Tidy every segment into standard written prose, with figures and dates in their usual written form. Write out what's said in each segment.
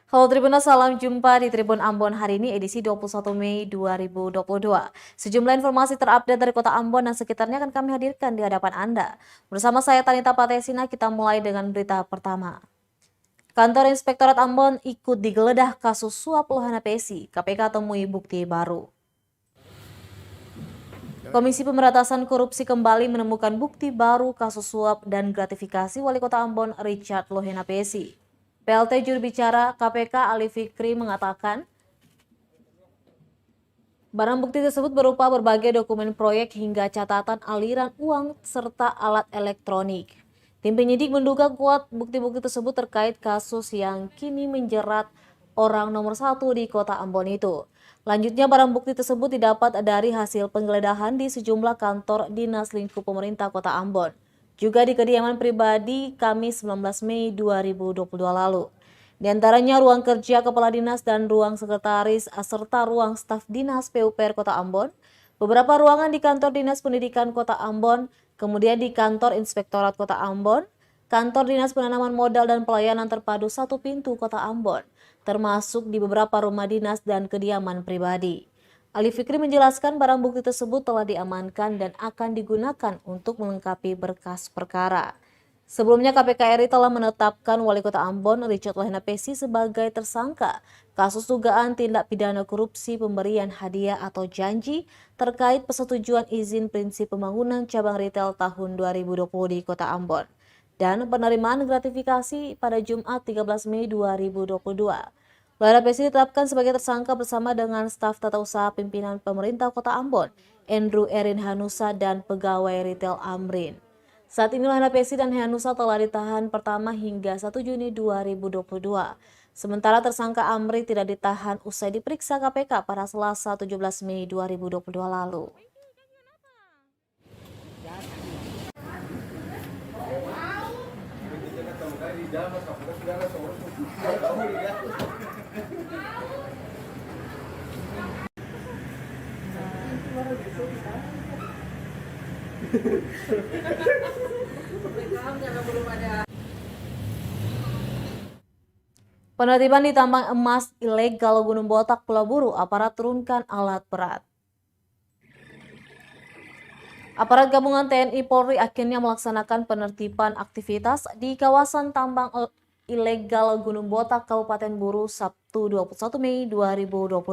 Halo Tribuners, salam jumpa di Tribun Ambon hari ini edisi 21 Mei 2022. Sejumlah informasi terupdate dari Kota Ambon dan sekitarnya akan kami hadirkan di hadapan Anda. Bersama saya Tanita Patesina, kita mulai dengan berita pertama. Kantor Inspektorat Ambon ikut digeledah kasus suap Lohana Pesi, KPK temui bukti baru. Komisi Pemberantasan Korupsi kembali menemukan bukti baru kasus suap dan gratifikasi Wali Kota Ambon Richard Lohana Pesi. PLT juru bicara KPK Ali Fikri mengatakan, barang bukti tersebut berupa berbagai dokumen proyek hingga catatan aliran uang serta alat elektronik. Tim penyidik menduga kuat bukti-bukti tersebut terkait kasus yang kini menjerat orang nomor 1 di Kota Ambon itu. Lanjutnya, barang bukti tersebut didapat dari hasil penggeledahan di sejumlah kantor Dinas Lingkup Pemerintah Kota Ambon, juga di kediaman pribadi Kamis 19 Mei 2022 lalu. Di antaranya ruang kerja Kepala Dinas dan ruang sekretaris serta ruang staf Dinas PUPR Kota Ambon, beberapa ruangan di kantor Dinas Pendidikan Kota Ambon, kemudian di kantor Inspektorat Kota Ambon, kantor Dinas Penanaman Modal dan Pelayanan Terpadu Satu Pintu Kota Ambon, termasuk di beberapa rumah dinas dan kediaman pribadi. Ali Fikri menjelaskan barang bukti tersebut telah diamankan dan akan digunakan untuk melengkapi berkas perkara. Sebelumnya KPK RI telah menetapkan Wali Kota Ambon Richard Lohana Pesi sebagai tersangka kasus dugaan tindak pidana korupsi pemberian hadiah atau janji terkait persetujuan izin prinsip pembangunan cabang retail tahun 2020 di Kota Ambon dan penerimaan gratifikasi pada Jumat 13 Mei 2022. Lohana Pesi ditetapkan sebagai tersangka bersama dengan staf tata usaha pimpinan pemerintah Kota Ambon, Andrew Erin Hanusa dan pegawai retail Amrin. Saat ini Lohana Pesi dan Hanusa telah ditahan pertama hingga 1 Juni 2022. Sementara tersangka Amri tidak ditahan usai diperiksa KPK pada Selasa 17 Mei 2022 lalu. Penertiban di tambang emas ilegal Gunung Botak Pulau Buru, aparat turunkan alat berat. Aparat gabungan TNI Polri akhirnya melaksanakan penertiban aktivitas di kawasan tambang ilegal Gunung Botak Kabupaten Buru Sabtu 21 Mei 2022.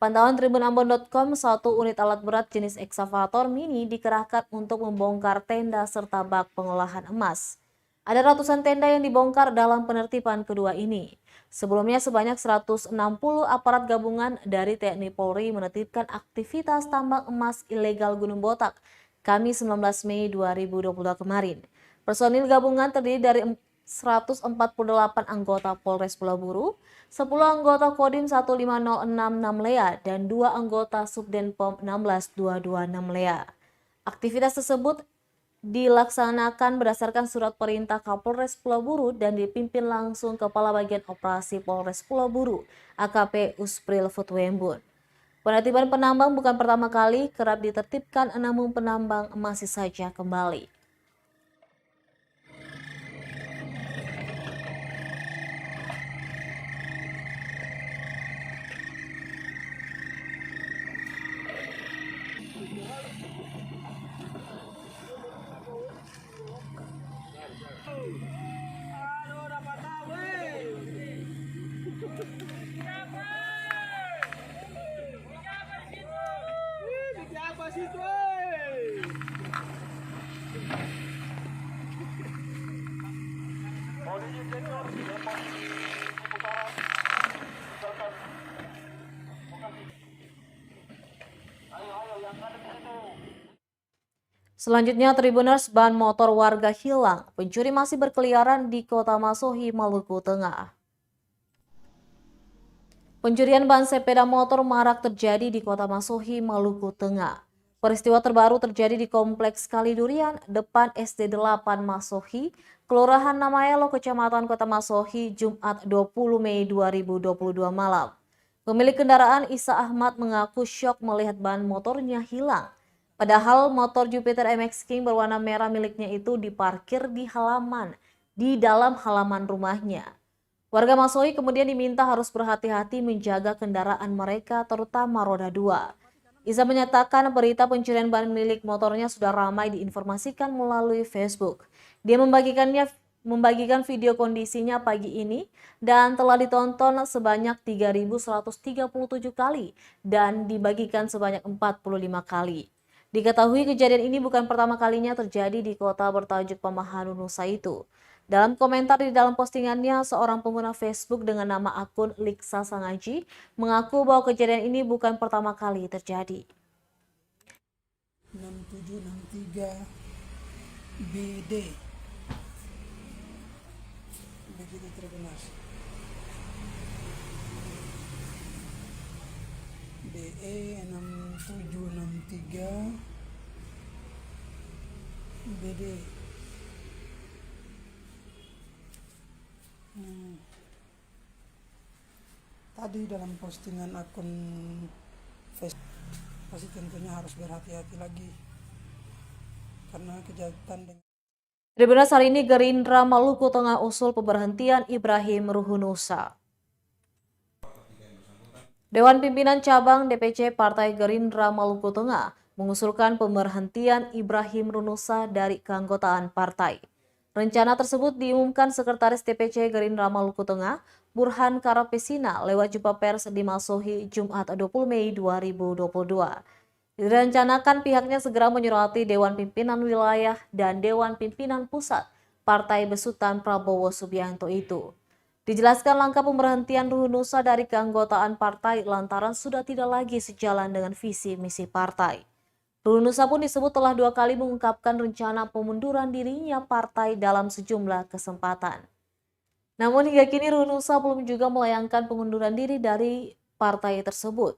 Pantauan tribunambon.com, satu unit alat berat jenis eksavator mini dikerahkan untuk membongkar tenda serta bak pengolahan emas. Ada ratusan tenda yang dibongkar dalam penertiban kedua ini. Sebelumnya sebanyak 160 aparat gabungan dari TNI Polri menertibkan aktivitas tambang emas ilegal Gunung Botak Kamis 19 Mei 2022 kemarin. Personil gabungan terdiri dari 148 anggota Polres Pulau Buru, 10 anggota Kodim 15066 Namlea, dan 2 anggota Subdenpom 16226 Namlea. Aktivitas tersebut dilaksanakan berdasarkan surat perintah Kapolres Pulau Buru dan dipimpin langsung Kepala Bagian Operasi Polres Pulau Buru, AKP Uspril Futwembun. Penertiban penambang bukan pertama kali, kerap ditertibkan, namun penambang masih saja kembali. Selanjutnya, Tribuners, ban motor warga hilang. Pencuri masih berkeliaran di Kota Masohi, Maluku Tengah. Pencurian ban sepeda motor marak terjadi di Kota Masohi, Maluku Tengah. Peristiwa terbaru terjadi di Kompleks Kalidurian, depan SD 8 Masohi, Kelurahan Namaelo, Kecamatan Kota Masohi, Jumat 20 Mei 2022 malam. Pemilik kendaraan Isa Ahmad mengaku syok melihat ban motornya hilang. Padahal motor Jupiter MX King berwarna merah miliknya itu diparkir di dalam halaman rumahnya. Warga Masohi kemudian diminta harus berhati-hati menjaga kendaraan mereka, terutama roda 2. Iza menyatakan berita pencurian ban milik motornya sudah ramai diinformasikan melalui Facebook. Dia membagikan video kondisinya pagi ini dan telah ditonton sebanyak 3.137 kali dan dibagikan sebanyak 45 kali. Diketahui kejadian ini bukan pertama kalinya terjadi di kota bertajuk Pamahanu Nusa itu. Dalam komentar di dalam postingannya, seorang pengguna Facebook dengan nama akun Liksa Sangaji mengaku bahwa kejadian ini bukan pertama kali terjadi. 6763 BD begitu terbenas BE 6763 BD. Tadi dalam postingan akun Facebook pasti tentunya harus berhati-hati lagi karena kejahatan dengan Tribunnews hari ini Gerindra Maluku Tengah usul pemberhentian Ibrahim Ruhunusa. Dewan Pimpinan Cabang DPC Partai Gerindra Maluku Tengah mengusulkan pemberhentian Ibrahim Ruhunusa dari keanggotaan partai. Rencana tersebut diumumkan Sekretaris DPC Gerindra Maluku Tengah, Burhan Karapesina lewat jumpa pers di Masohi Jumat 20 Mei 2022. Direncanakan pihaknya segera menyurati Dewan Pimpinan Wilayah dan Dewan Pimpinan Pusat Partai Besutan Prabowo Subianto itu. Dijelaskan langkah pemberhentian Ruhunusa dari keanggotaan partai lantaran sudah tidak lagi sejalan dengan visi misi partai. Ruhunusa pun disebut telah 2 kali mengungkapkan rencana pemunduran dirinya partai dalam sejumlah kesempatan. Namun hingga kini Ruhunusa belum juga melayangkan pengunduran diri dari partai tersebut.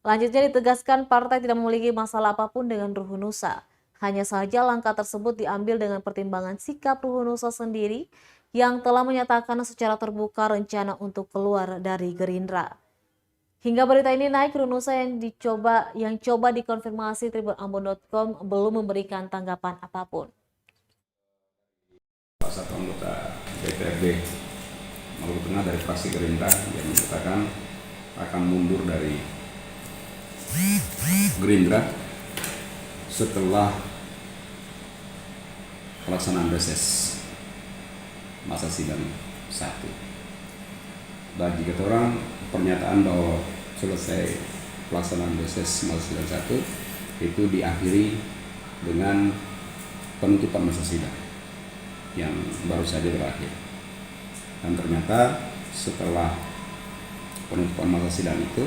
Selanjutnya ditegaskan partai tidak memiliki masalah apapun dengan Ruhunusa. Hanya saja langkah tersebut diambil dengan pertimbangan sikap Ruhunusa sendiri yang telah menyatakan secara terbuka rencana untuk keluar dari Gerindra. Hingga berita ini naik, Ruhunusa yang coba dikonfirmasi tribunambon.com belum memberikan tanggapan apapun. Salah satu anggota DPRD Maluku Tengah dari fraksi Gerindra yang menyatakan akan mundur dari Gerindra setelah pelaksanaan reses masa sidang 1. Bagi kata orang, pernyataan bahwa selesai pelaksanaan reses masa sidang 1 itu diakhiri dengan penutupan masa sidang yang baru saja berakhir. Dan ternyata setelah penutupan masa sidang itu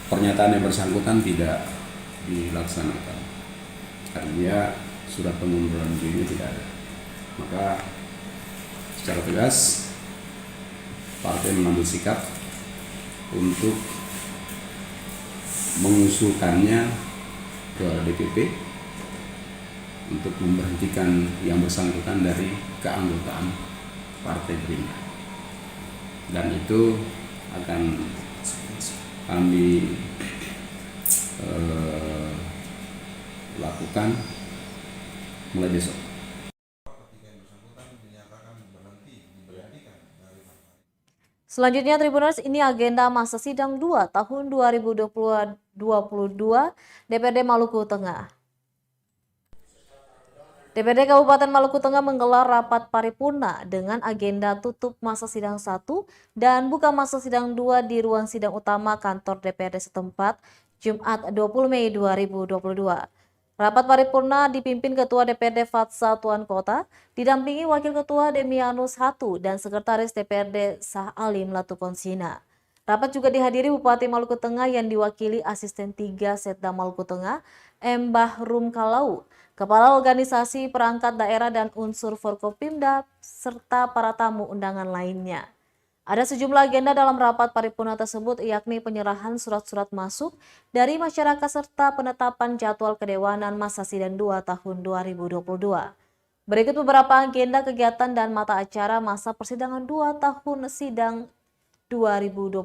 pernyataan yang bersangkutan tidak dilaksanakan. Artinya surat pengunduran diri tidak ada. Maka secara tegas partai mengambil sikap untuk mengusulkannya ke DPP untuk memberhentikan yang bersangkutan dari keanggotaan Partai Gerindra. Dan itu akan kami lakukan mulai besok. Selanjutnya Tribuners, ini agenda masa sidang 2 tahun 2022 DPRD Maluku Tengah. DPRD Kabupaten Maluku Tengah menggelar rapat paripurna dengan agenda tutup masa sidang 1 dan buka masa sidang 2 di ruang sidang utama kantor DPRD setempat Jumat 20 Mei 2022. Rapat paripurna dipimpin Ketua DPRD Fatsa Tuan Kota, didampingi Wakil Ketua Demianus Hatu dan Sekretaris DPRD Sah Alim Latukonsina. Rapat juga dihadiri Bupati Maluku Tengah yang diwakili Asisten 3 Setda Maluku Tengah, M. Bahrum Kalau, Kepala Organisasi Perangkat Daerah dan unsur Forkopimda, serta para tamu undangan lainnya. Ada sejumlah agenda dalam rapat paripurna tersebut, yakni penyerahan surat-surat masuk dari masyarakat serta penetapan jadwal kedewanan masa sidang 2 tahun 2022. Berikut beberapa agenda kegiatan dan mata acara masa persidangan 2 tahun sidang 2022.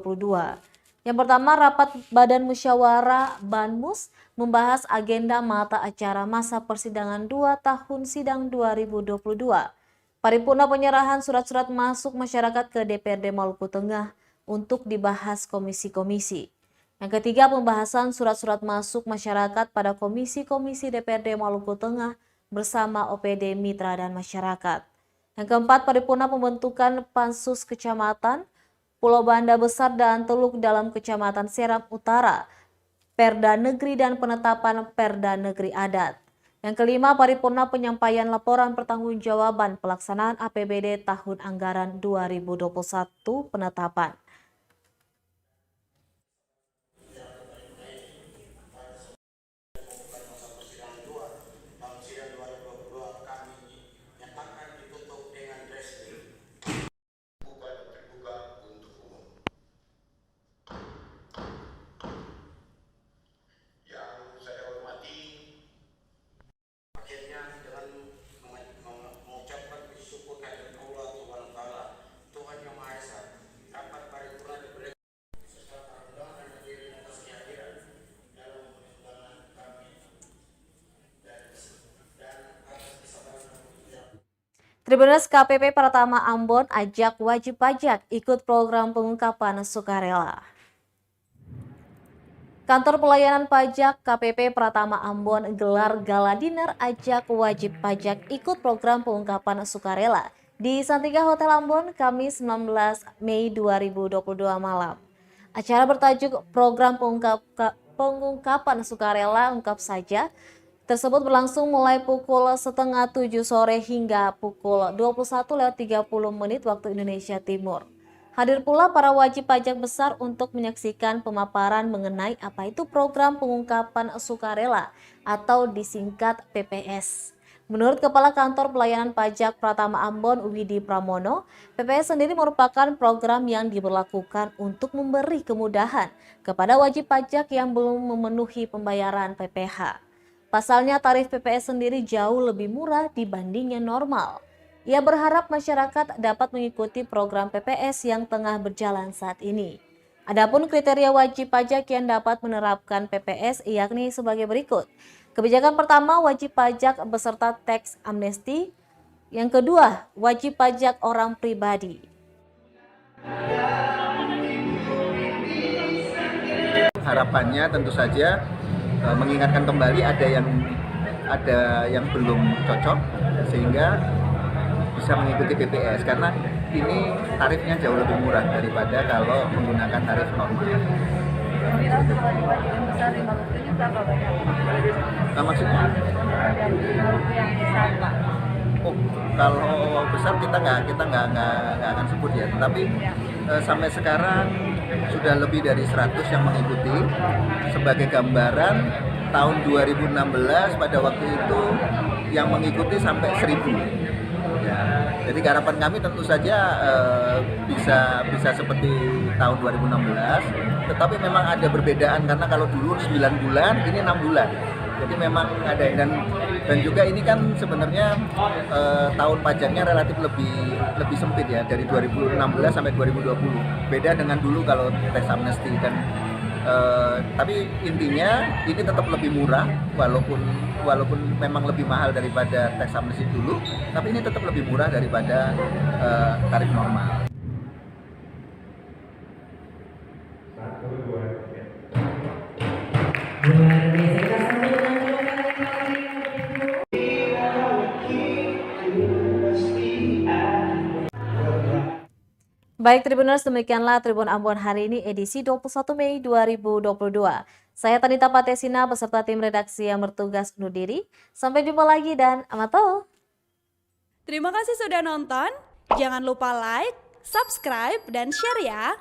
Yang pertama, rapat Badan Musyawarah Banmus membahas agenda mata acara masa persidangan 2 tahun sidang 2022. paripurna penyerahan surat-surat masuk masyarakat ke DPRD Maluku Tengah untuk dibahas komisi-komisi. Yang ketiga, pembahasan surat-surat masuk masyarakat pada komisi-komisi DPRD Maluku Tengah bersama OPD Mitra dan Masyarakat. Yang keempat, paripurna pembentukan Pansus Kecamatan Pulau Banda Besar dan Teluk dalam Kecamatan Seram Utara, Perda Negeri dan penetapan Perda Negeri Adat. Yang kelima, paripurna penyampaian laporan pertanggungjawaban pelaksanaan APBD tahun anggaran 2021 penetapan. Tribuners, KPP Pratama Ambon ajak wajib pajak ikut program pengungkapan sukarela. Kantor Pelayanan Pajak KPP Pratama Ambon gelar gala dinner ajak wajib pajak ikut program pengungkapan sukarela di Santika Hotel Ambon Kamis 19 Mei 2022 malam. Acara bertajuk Program Pengungkapan Sukarela Ungkap Saja tersebut berlangsung mulai pukul 6:30 sore hingga pukul 21:30 waktu Indonesia Timur. Hadir pula para wajib pajak besar untuk menyaksikan pemaparan mengenai apa itu program pengungkapan sukarela atau disingkat PPS. Menurut Kepala Kantor Pelayanan Pajak Pratama Ambon Widi Pramono, PPS sendiri merupakan program yang diberlakukan untuk memberi kemudahan kepada wajib pajak yang belum memenuhi pembayaran PPh. Pasalnya tarif PPS sendiri jauh lebih murah dibanding yang normal. Ia berharap masyarakat dapat mengikuti program PPS yang tengah berjalan saat ini. Adapun kriteria wajib pajak yang dapat menerapkan PPS yakni sebagai berikut. Kebijakan pertama, wajib pajak beserta teks amnesti. Yang kedua, wajib pajak orang pribadi. Harapannya tentu saja mengingatkan kembali ada yang belum cocok sehingga bisa mengikuti PPS karena ini tarifnya jauh lebih murah daripada kalau menggunakan tarif normal. Maksudnya? Oh, kalau besar kita nggak akan sebut ya, tapi sampai sekarang sudah lebih dari 100 yang mengikuti. Sebagai gambaran, tahun 2016 pada waktu itu yang mengikuti sampai 1000. Ya, jadi harapan kami tentu saja bisa seperti tahun 2016, tetapi memang ada perbedaan karena kalau dulu 9 bulan, ini 6 bulan. Jadi memang ada dan juga ini kan sebenarnya tahun pajaknya relatif lebih sempit ya dari 2016 sampai 2020. Beda dengan dulu kalau teks amnesti dan tapi intinya ini tetap lebih murah walaupun memang lebih mahal daripada teks amnesti dulu, tapi ini tetap lebih murah daripada tarif normal. Baik Tribuners, demikianlah Tribun Ambon hari ini edisi 21 Mei 2022. Saya Tanita Patesina beserta tim redaksi yang bertugas undur diri. Sampai jumpa lagi dan amato. Terima kasih sudah nonton. Jangan lupa like, subscribe, dan share ya.